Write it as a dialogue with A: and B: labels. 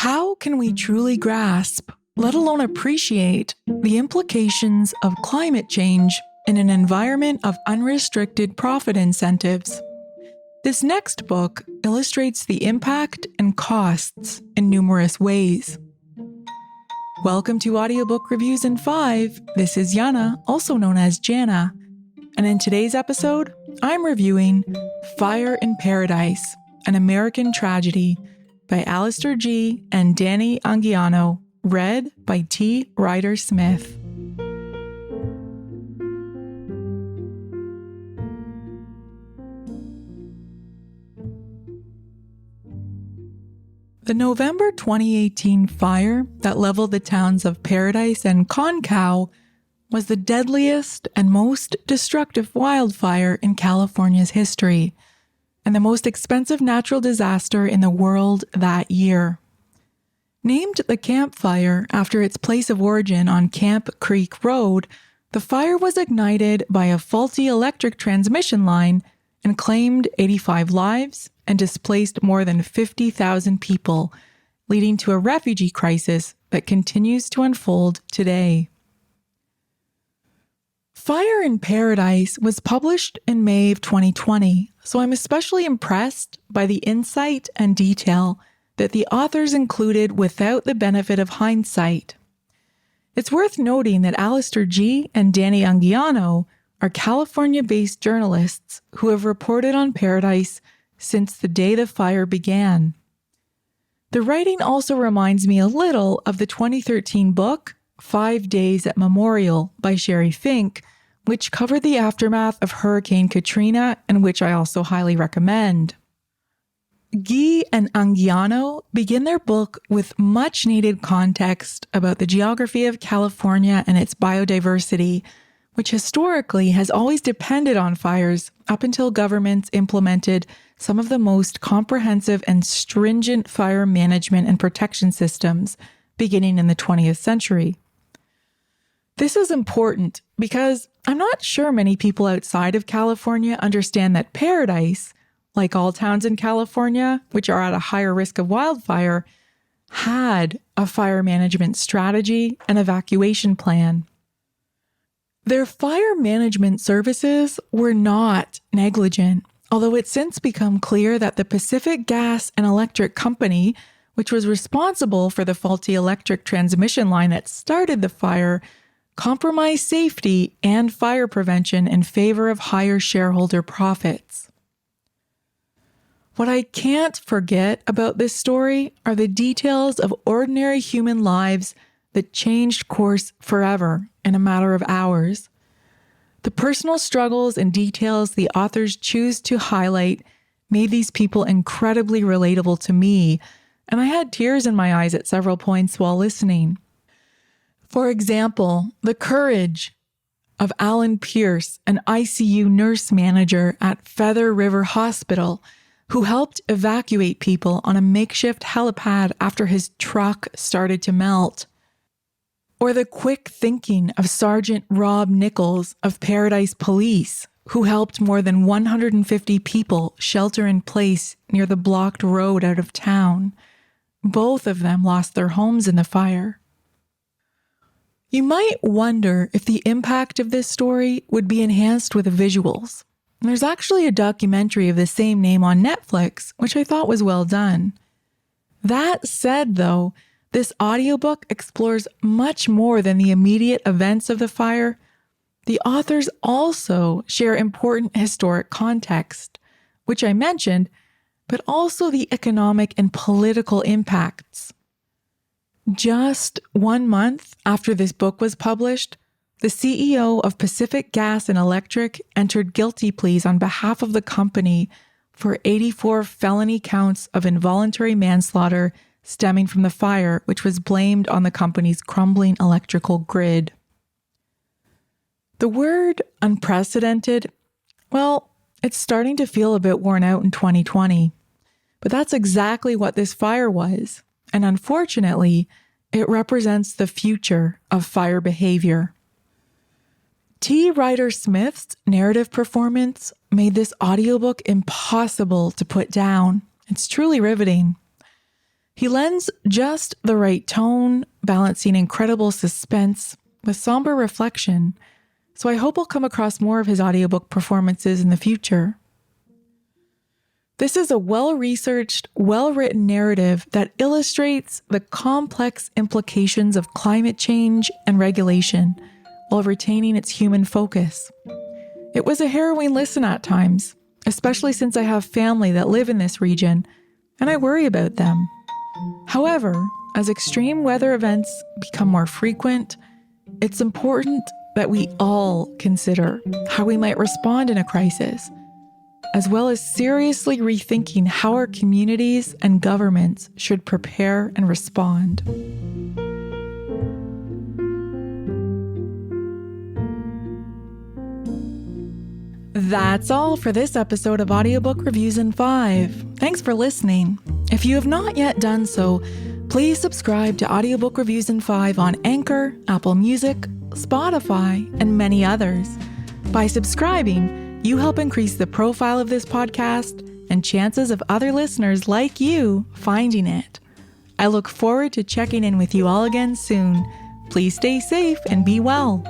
A: How can we truly grasp, let alone appreciate, the implications of climate change in an environment of unrestricted profit incentives? This next book illustrates the impact and costs in numerous ways. Welcome to Audiobook Reviews in 5. This is Yana, also known as Jana. And in today's episode, I'm reviewing Fire in Paradise, an American Tragedy by Alastair Gee and Dani Anguiano, read by T. Ryder Smith. The November 2018 fire that leveled the towns of Paradise and Concow was the deadliest and most destructive wildfire in California's history, and the most expensive natural disaster in the world that year. Named the Camp Fire after its place of origin on Camp Creek Road, the fire was ignited by a faulty electric transmission line and claimed 85 lives and displaced more than 50,000 people, leading to a refugee crisis that continues to unfold today. Fire in Paradise was published in May of 2020, so I'm especially impressed by the insight and detail that the authors included without the benefit of hindsight. It's worth noting that Alastair Gee and Dani Anguiano are California-based journalists who have reported on Paradise since the day the fire began. The writing also reminds me a little of the 2013 book, 5 Days at Memorial by Sherry Fink, which covered the aftermath of Hurricane Katrina and which I also highly recommend. Gee and Anguiano begin their book with much-needed context about the geography of California and its biodiversity, which historically has always depended on fires up until governments implemented some of the most comprehensive and stringent fire management and protection systems beginning in the 20th century. This is important because I'm not sure many people outside of California understand that Paradise, like all towns in California, which are at a higher risk of wildfire, had a fire management strategy and evacuation plan. Their fire management services were not negligent, although it's since become clear that the Pacific Gas and Electric Company, which was responsible for the faulty electric transmission line that started the fire, compromised safety and fire prevention in favor of higher shareholder profits. What I can't forget about this story are the details of ordinary human lives that changed course forever in a matter of hours. The personal struggles and details the authors choose to highlight made these people incredibly relatable to me, and I had tears in my eyes at several points while listening. For example, the courage of Alan Pierce, an ICU nurse manager at Feather River Hospital, who helped evacuate people on a makeshift helipad after his truck started to melt. Or the quick thinking of Sergeant Rob Nichols of Paradise Police, who helped more than 150 people shelter in place near the blocked road out of town. Both of them lost their homes in the fire. You might wonder if the impact of this story would be enhanced with visuals. There's actually a documentary of the same name on Netflix, which I thought was well done. That said, though, this audiobook explores much more than the immediate events of the fire. The authors also share important historic context, which I mentioned, but also the economic and political impacts. Just 1 month after this book was published, the CEO of Pacific Gas and Electric entered guilty pleas on behalf of the company for 84 felony counts of involuntary manslaughter stemming from the fire, which was blamed on the company's crumbling electrical grid. The word unprecedented, well, it's starting to feel a bit worn out in 2020, but that's exactly what this fire was. And unfortunately, it represents the future of fire behavior. T. Ryder Smith's narrative performance made this audiobook impossible to put down. It's truly riveting. He lends just the right tone, balancing incredible suspense with somber reflection, so I hope I'll come across more of his audiobook performances in the future. This is a well-researched, well-written narrative that illustrates the complex implications of climate change and regulation while retaining its human focus. It was a harrowing listen at times, especially since I have family that live in this region, and I worry about them. However, as extreme weather events become more frequent, it's important that we all consider how we might respond in a crisis, as well as seriously rethinking how our communities and governments should prepare and respond. That's all for this episode of Audiobook Reviews in 5. Thanks for listening. If you have not yet done so, please subscribe to Audiobook Reviews in 5 on Anchor, Apple Music, Spotify, and many others. By subscribing, you help increase the profile of this podcast and chances of other listeners like you finding it. I look forward to checking in with you all again soon. Please stay safe and be well.